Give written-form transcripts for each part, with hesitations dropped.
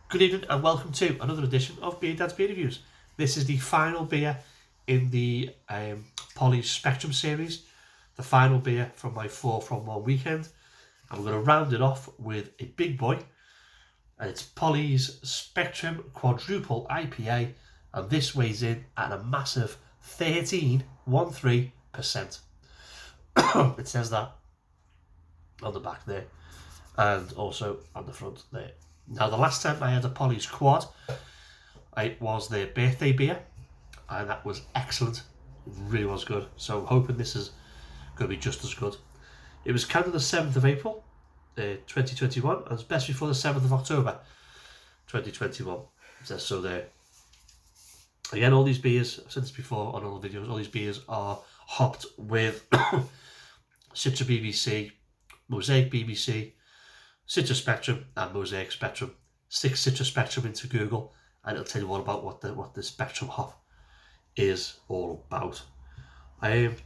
Good evening and welcome to another edition of Beer Dad's Beer Reviews. This is the final beer in the Pollys Spectrum series, the final beer from my 4 from 1 weekend. I'm going to round it off with a big boy, and it's Pollys Spectrum Quadruple IPA, and this weighs in at a massive 13.13%. It says that on the back there, and also on the front there. Now, the last time I had a Pollys Quad, it was their birthday beer, and that was excellent. It really was good. So I'm hoping this is going to be just as good. It was canned on the 7th of April, 2021, and it's best before the 7th of October, 2021. It says so there. Again, all these beers, I've said this before on all the videos, all these beers are hopped with Citra BBC, Mosaic BBC, Citra Spectrum and Mosaic Spectrum. Stick Citra Spectrum into Google and it'll tell you all about what the Spectrum hop is all about.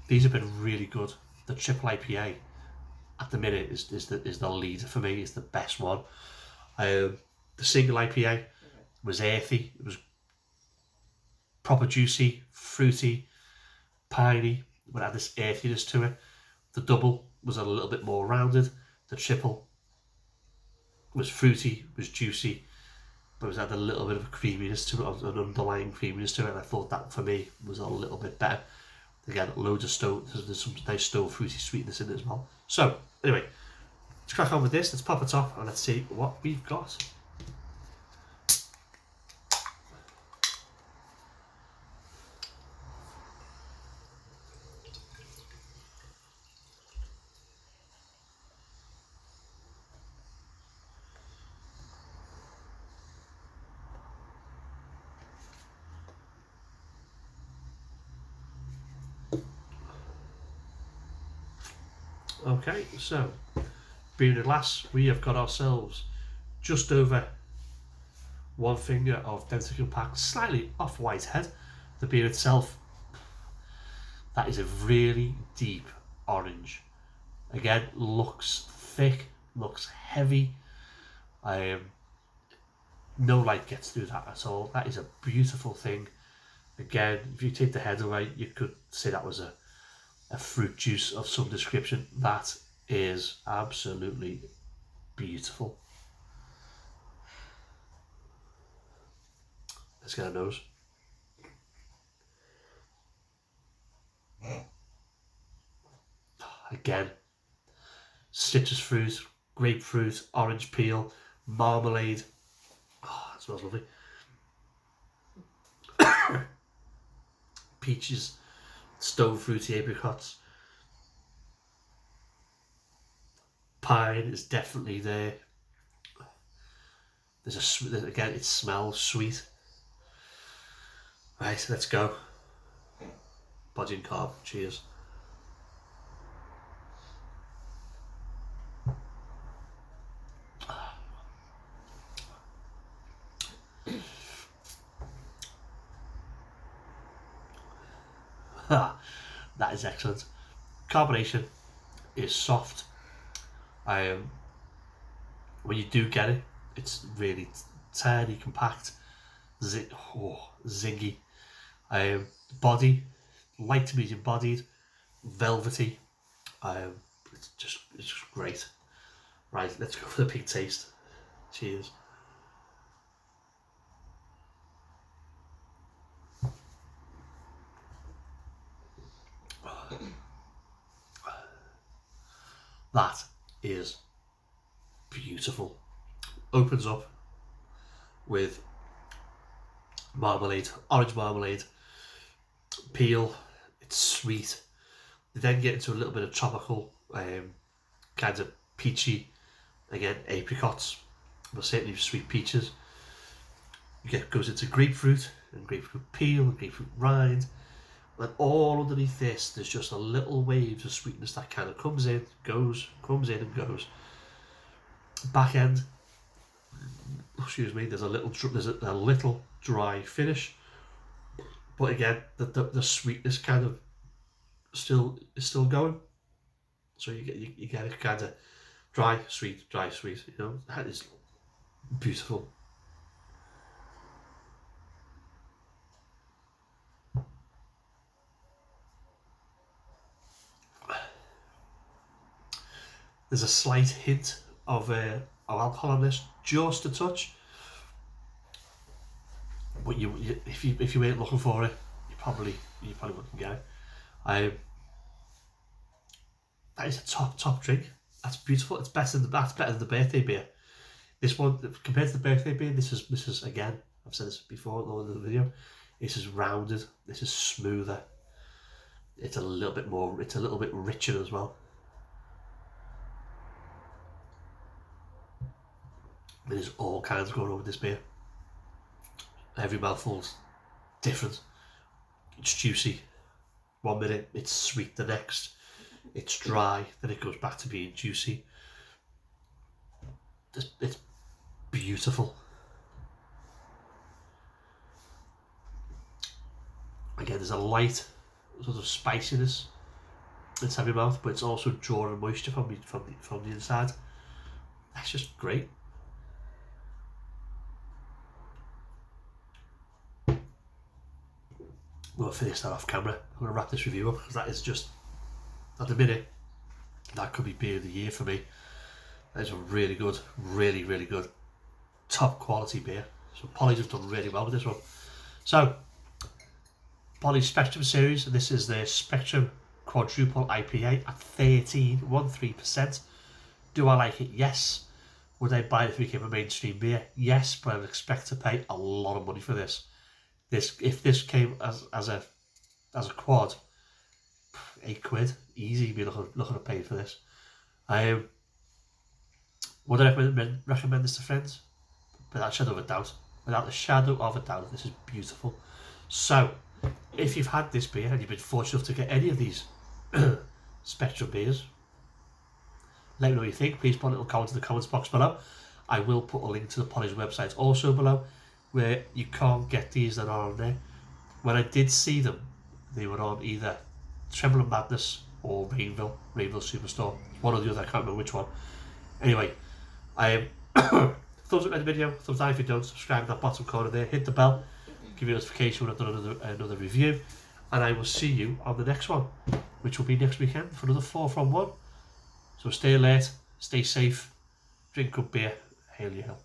These have been really good. The triple IPA at the minute is the lead for me, is the best one. The single IPA was earthy, it was proper juicy, fruity, piney, but had this earthiness to it. The double was a little bit more rounded. The triple was fruity, was juicy, but it had a little bit of a creaminess to it, an underlying creaminess to it, and I thought that for me was a little bit better. Again, loads of stone, there's some nice stone fruity sweetness in it as well. So, anyway, let's crack on with this, let's pop it off and let's see what we've got. Okay, so beer in a glass, we have got ourselves just over one finger of densely compact, slightly off-white head. The beer itself, that is a really deep orange. Again, looks thick, looks heavy. No light gets through that at all. That is a beautiful thing. Again, if you take the head away, you could say that was a fruit juice of some description. That is absolutely beautiful. Let's get a nose. Again, citrus fruit, grapefruit, orange peel, marmalade. Oh, that smells lovely. Peaches, stone fruity apricots. Pine is definitely there. Again, it smells sweet. Right, let's go. Body and carb, cheers. That is excellent. Carbonation is soft. When you do get it, it's really tiny, compact, zingy. Body, light to medium bodied, velvety. It's just great. Right, let's go for the big taste. Cheers. That is beautiful. Opens up with marmalade, orange marmalade, peel. It's sweet. You then get into a little bit of tropical, kind of peachy, again apricots, but certainly sweet peaches. Goes into grapefruit and grapefruit peel and grapefruit rind. And all underneath this, there's just a little wave of sweetness that kind of comes in, comes in and goes. Back end, excuse me, there's a little dry finish, but again, the sweetness kind of is still going. So you get it kind of dry, sweet, you know. That is beautiful. There's a slight hint of alcohol on this, just a touch. But if you ain't looking for it, you probably wouldn't get it. That is a top drink. That's beautiful. It's better than the birthday beer. This one, compared to the birthday beer, this is again, I've said this before in the video, this is rounded, this is smoother. It's a little bit richer as well. There's all kinds going on with this beer. Every mouthful's different. It's juicy. 1 minute it's sweet, the next it's dry, then it goes back to being juicy. It's beautiful. Again, there's a light sort of spiciness inside your mouth, but it's also drawing moisture from the inside. That's just great. We'll finish that off camera. I'm going to wrap this review up because that is just, at the minute, that could be beer of the year for me. That is a really good, really good, top quality beer. So Pollys have done really well with this one. So, Pollys Spectrum series, and this is the Spectrum Quadruple IPA at 13%. Do I like it? Yes. Would I buy it if it became a mainstream beer? Yes, but I would expect to pay a lot of money for this. If this came as a quad, £8 easy. Be looking at paying for this. Would I recommend this to friends? Without a shadow of a doubt. Without a shadow of a doubt, this is beautiful. So, if you've had this beer and you've been fortunate enough to get any of these Spectrum beers, let me know what you think. Please put a little comment in the comments box below. I will put a link to the Pollys website also below, where you can't get these that are on there. When I did see them, they were on either Tremble and Madness or Rainville Superstore. One or the other, I can't remember which one. Anyway, thumbs up in the video, thumbs down if you don't, subscribe in that bottom corner there, hit the bell, give you a notification when I've done another review, and I will see you on the next one, which will be next weekend for another 4 from 1. So stay alert, stay safe, drink good beer, hail your hill.